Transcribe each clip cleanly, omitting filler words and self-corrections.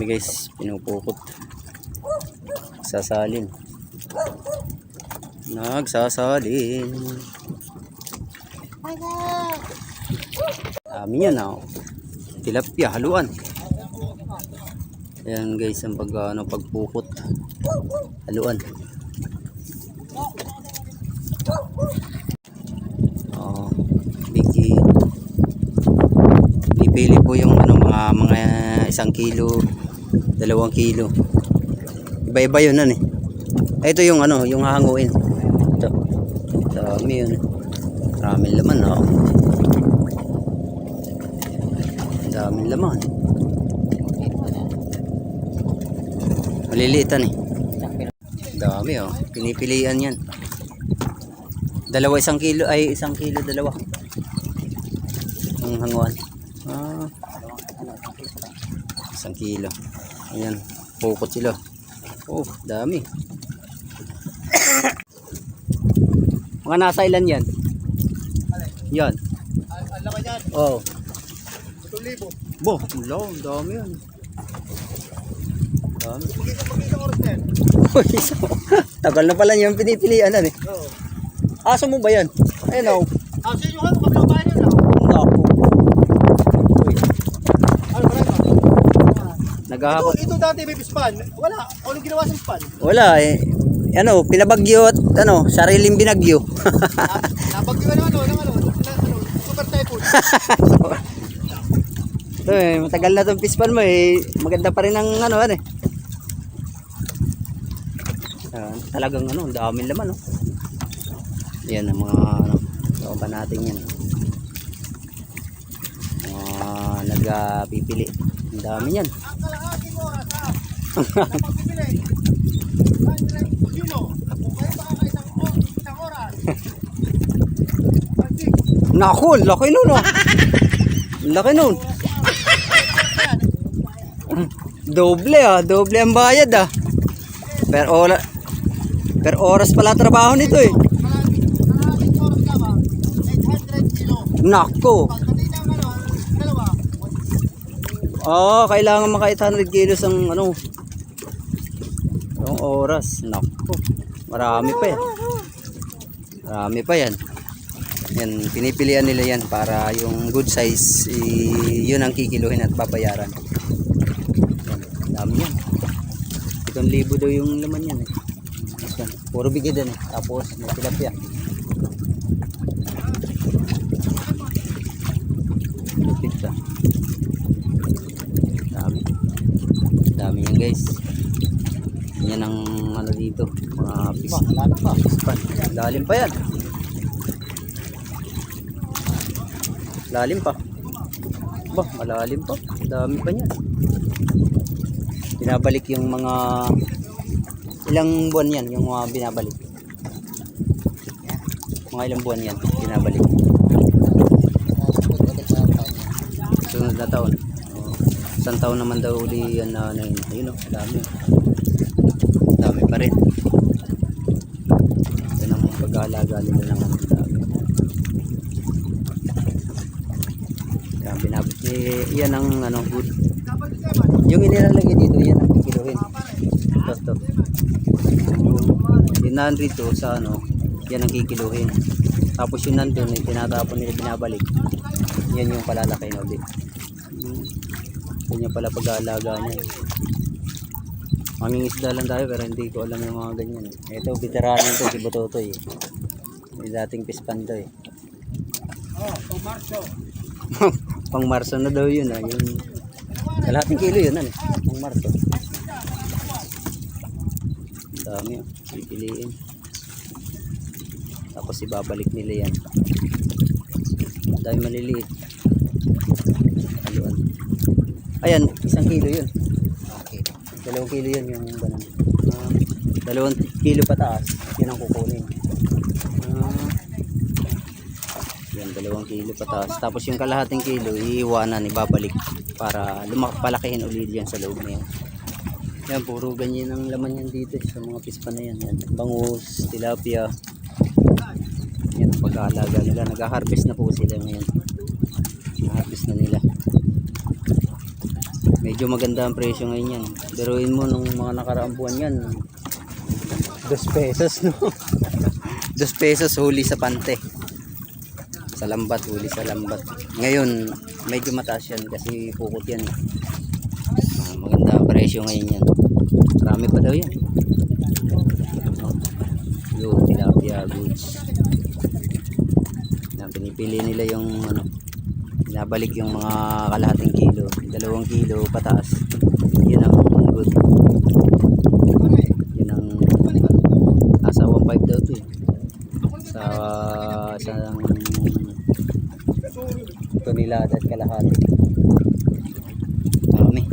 Dami guys, pinupukot. Sasalin. Nagsasalin. Dami yan oh. Tilapia, haluan. Ayan guys, ang pagpukot. Haluan. Oh, bigi. Pipili po yung mga 1 kilo, 2 kilo. Iba-iba yun eh. Ito yung yung hahanguin. Ito. Dami yun. Maraming laman oh. Daming laman. Maliliitan eh. Dami oh. Pinipilian yan. 1 kilo ay 1 kilo 2. Ang hanguan. 1 kilo. Ayan. Pukot sila. Oh, dami. Mga nasa ilan yan? Yan. Ang laman yan. Oh. 1,000. Bo, dami yan. Dami. Pag-isang oras na yan. Uy, tagal na pala yung pinipilian eh. Oo. Aso mo ba yan? Ayun oh. Sa inyo nga, kabilang bahay nila. Naku. Uy, Ano ba rin? naghahapon. Ito dati may span. Wala. Anong ginawa sa span? Wala eh. Pinabagyo at sariling binagyo. Nabagyo super typhoon. Ito eh, matagal na itong pispan mo eh. Maganda pa rin ang eh. Talagang ang daming laman Yan ang mga pa natin yan. Nagpipili. Ang dami yan. Ang kalahating oras napagpipili. 100 kilo. Kung kayo baka isang oras. Naku, laki nun Laki nun. Doble ang bayad per oras pala trabaho nito eh. Kalahating oras ka ba? 800 kilo. Nako. Pagdating ng dalawa. Kailangan maka 800 kilos ang yung oras. Nako. Marami pa yan. Marami pa yan. Yan, pinipilian nila yan para yung good size yun ang kikiluhin at babayaran. Yan, dami yan. 7,000 daw yung laman yan eh. Yan, puro bigidan eh. Tapos may tilapia. Lupit ka. Dami yan guys. Yan ang dito. Mga pispan. Lalim pa yan. Lalim pa. Malalim pa. Dami pa niyan. Binabalik yung mga ilang buwan yan yung mga binabalik. Mga ilang buwan yan binabalik. Sunod na taon. Isang taon naman daw uli yan yun. Ayun dami. Dami pa rin. Yan ang pag-aalaga nila ng dami. Yan ang good. Yung inilalagay dito yan ang kikiluhin. Ito. Yung nandito sa yan ang kikiluhin. Tapos yung nandun tinatapon nila binabalik. Yan yung palalaki na ulit. Yan yung pala pag-aalaga niya. Mangingisda lang tayo pero hindi ko alam yung mga ganyan Ito veterano ito si Bototoy May dating pispan to Pang Marso. Pang Marso na daw yun yung kalahating kilo yun pang Marso. Dami pipiliin. Tapos ibabalik nila yan. Dami maliliit. Haluan. Ayan, 1 kilo yun. 2 kilo yun yung ganun. 2 kilo pataas yun ang kukunin. Yan, 2 kilo pataas. Tapos yung kalahating kilo iiwanan, ibabalik para palakihin ulit yan sa loob na yan. Yan, puro ganyan ang laman yan dito sa mga pispan na yan. Bangus, tilapia. Yan, pag-aalaga nila. Nag-harvest na po sila ngayon. Nag-harvest na nila. Medyo maganda ang presyo ngayon yan. Biruin mo nung mga nakaraang buwan yan. 2 pesos no. 2 pesos huli sa pante. Sa lambat, huli sa lambat. Ngayon, medyo mataas yan kasi pukot yan. Maganda ang presyo ngayon yan. Marami pa daw yan. Yung tilapia goods. Yan, pinipili nila yung ano, binabalik yung mga kalahating kilo, 2 kilo pataas. Yun ang good. Yun ang nasa 1.5 daw to eh. Sa isang tonelada at kalahati. Dami.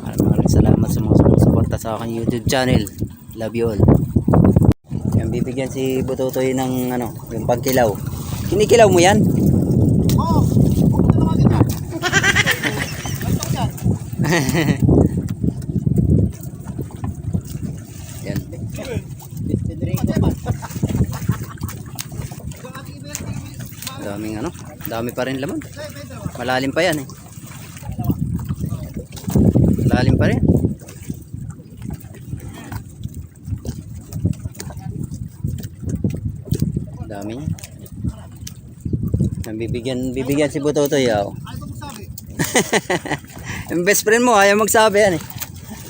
Maraming salamat sa mga sumusuporta sa aking YouTube channel. Love you all. Yan, bibigyan si Butotoy ng ano, yung pagkilaw. Kinikilaw mo yan? Oo. Huwag na naman dito. Ganito yan. Yan. Daming ano, dami pa rin laman. Malalim pa yan eh. Malalim pa rin. Dami niya. Yan, bibigyan si Butotoy yaw. Ano mo sabi? Yung best friend mo ayaw magsabi yan eh.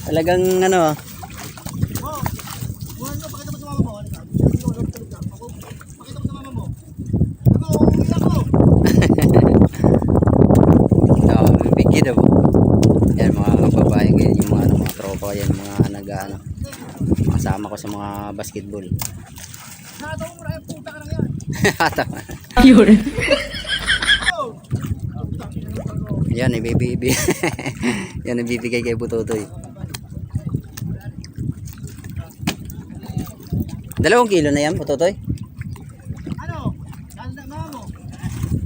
Talagang ano ah. Oo. Buwan mo, pakita mo sa mama mo. Halika. Pakita mo sa mama mo. Ako, umiyak ko. Bigyan daw. Yan mga babae ganyan, yung mga, ano, mga tropa ko yan, mga nag-ano. Kasama ko sa mga basketball. Natawa mo na yung puta ka lang yan. Tama. Yun. Oo. Yan, ibibigay. Yan, ibibigay kay Butotoy. 2 kilo na yan, Butotoy. Ano? Saan na mama mo?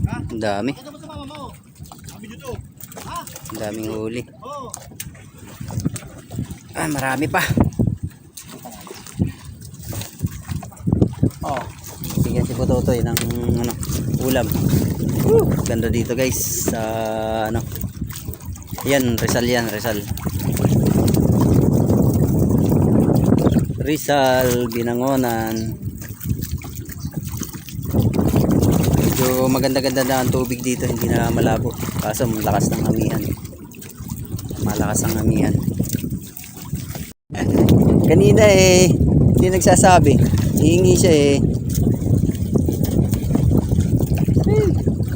Ha? Ang dami. Pakita mo sa mama mo. Sabi dito. Ha? Ang daming huli. Oo. Ah, marami pa. Oh, bigyan si Butotoy ng ano, ulam. Ganda dito guys sa ano. Yan, Rizal yan, Rizal. Rizal, Binangonan. Medyo maganda-ganda na ang tubig dito, hindi na malabo. Kaso malakas ng amihan. Malakas ang amihan. Kanina eh, hindi nagsasabi. Hihingi siya eh.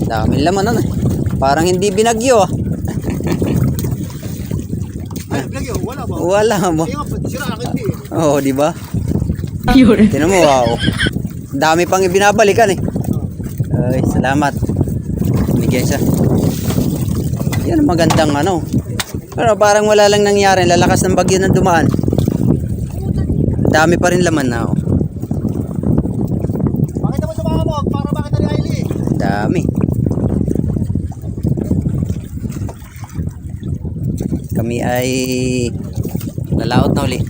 Dami laman nun eh. Parang hindi binagyo ah. Ay, lagi, wala ba? Wala mo. Kaya nga, sira akin di eh. Oo, di ba? Yun. Tinan mo, wow. Dami pang ibinabalikan eh. Ay, salamat. Bigyan siya. Yan ang magandang ano. Pero parang wala lang nangyari. Lalakas ng bagyo ng dumaan. Dami pa rin laman na oh. Pakita mo sa mama mo, para makita ni Hailey. Dami. Kami ay lalaot na uli.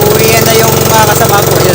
Uwi na yung mga kasama ko. Yun.